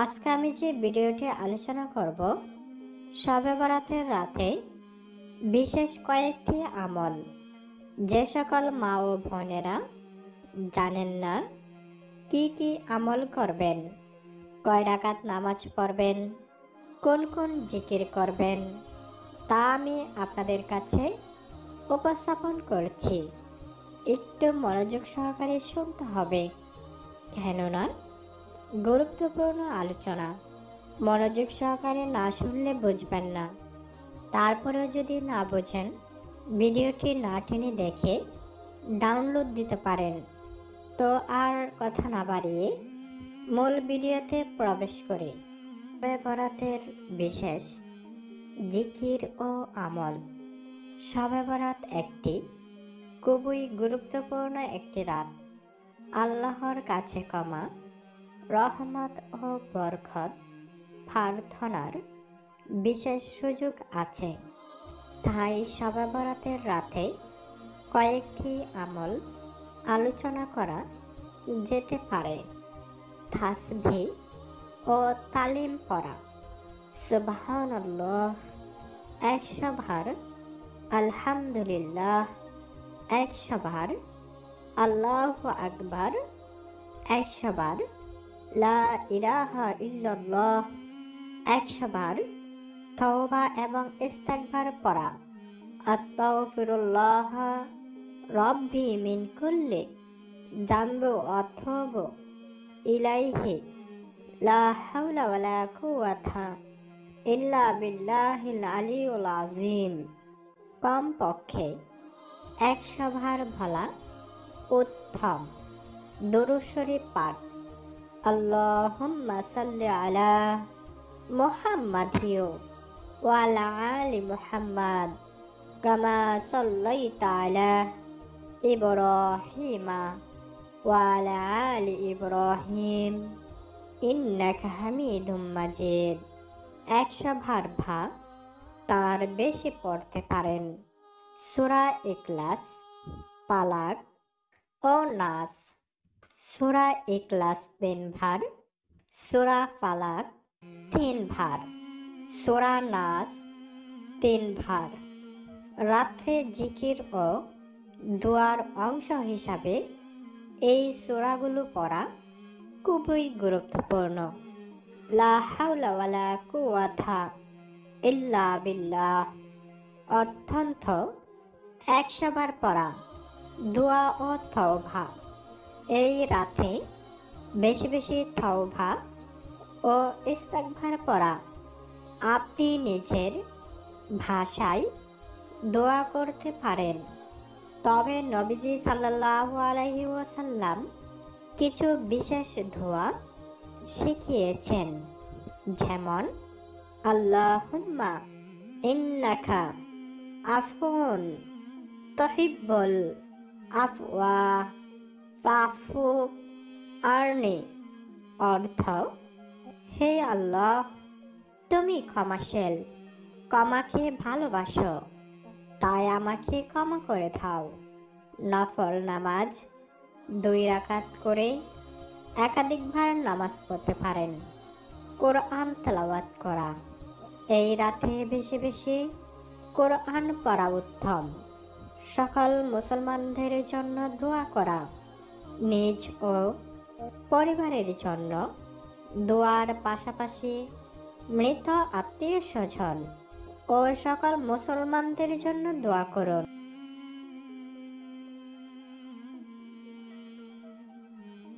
আজকে আমি যে ভিডিওটি আলোচনা করব, শবে বরাতের রাতে বিশেষ কয়েকটি আমল যে সকল মা ও বোনেরা জানেন না কি কি আমল করবেন, কয় রাকাত নামাজ পড়বেন, কোন কোন জিকির করবেন, তা আমি আপনাদের কাছে উপস্থাপন করছি। একটু মনোযোগ সহকারে শুনতে হবে, কেননা গুরুত্বপূর্ণ আলোচনা। মনোযোগ সহকারে না শুনলে বুঝবেন না। তারপরেও যদি না বোঝেন, ভিডিওটি না টেনে দেখে ডাউনলোড দিতে পারেন। তো আর কথা না বাড়িয়ে মূল ভিডিওতে প্রবেশ করি। শবে বরাতের বিশেষ জিকির ও আমল। শবে বরাত একটি খুবই গুরুত্বপূর্ণ একটি রাত। আল্লাহর কাছে ক্ষমা, রহমত ও বরকত প্রার্থনার বিশেষ সুযোগ আছে। তাই শবে বরাতের রাতে কয়েকটি আমল আলোচনা করা যেতে পারে। তাসবিহ ও তালিম পড়া, সুবহানাল্লাহ 100 বার, আলহামদুলিল্লাহ 100 বার, আল্লাহু আকবার 100 বার, লা ইলাহা ইল্লাল্লাহ 100 বার, তওবা এবং ইস্তিগফার পড়া, আস্তাগফিরুল্লাহ রব্বি মিন কুল্লি যামবি ওয়া আতুবু ইলাইহি লা হাওলা ওয়ালা কুওয়াতা ইল্লা বিল্লাহিল আলিয়্যিল আযীম। কমপক্ষে 100 বার বলা উত্তম। দুরূদ শরীফ পাঠ, আল্লাহুম্মা সাল্লি আলা মুহাম্মাদিন ওয়া আলা আলি মুহাম্মাদ কামা সাল্লাইতা আলা ইব্রাহিম ওয়া আলা আলি ইব্রাহিম ইন্নাকা হামিদুম মাজিদ। 100 বার বা তার বেশি পড়তে পারেন। সূরা ইখলাস, ফালাক ও নাস। সূরা ইখলাস 3 বার, সূরা ফালাক 3 বার, সূরা নাস 3 বার। রাত্রে জিকির ও দোয়ার অংশ হিসাবে এই সূরাগুলো পড়া খুবই গুরুত্বপূর্ণ। লা হাওলা ওয়ালা কুওয়াতা ইল্লা বিল্লাহ অত্যন্ত 100 বার পড়া। দোয়া ও তওবা, এই রাতে বেশি বেশি তওবা ও ইস্তিগফার পড়া। আপনি নিজের ভাষায় দোয়া করতে পারেন, তবে নবীজি সাল্লাল্লাহু আলাইহি ওয়াসাল্লাম কিছু বিশেষ দোয়া শিখিয়েছেন, যেমন আল্লাহুম্মা ইন্নাকা আফুন তুহিব্বুল আফওয়া ফাফু আরনি। অর্থ, হে আল্লাহ, তুমি ক্ষমাশীল, ক্ষমাকে ভালোবাসো, তাই আমাকে ক্ষমা করে দাও। নফল নামাজ 2 রাকাত করে একাধিকবার নামাজ পড়তে পারেন। কোরআন তেলাওয়াত করা, এই রাতে বেশি বেশি কোরআন পড়া উত্তম। সকল মুসলমানদের জন্য দোয়া করা, নিজ ও পরিবারের জন্য দোয়ার পাশাপাশি মৃত আত্মীয় স্বজন ও সকল মুসলমানদের জন্য দোয়া করুন।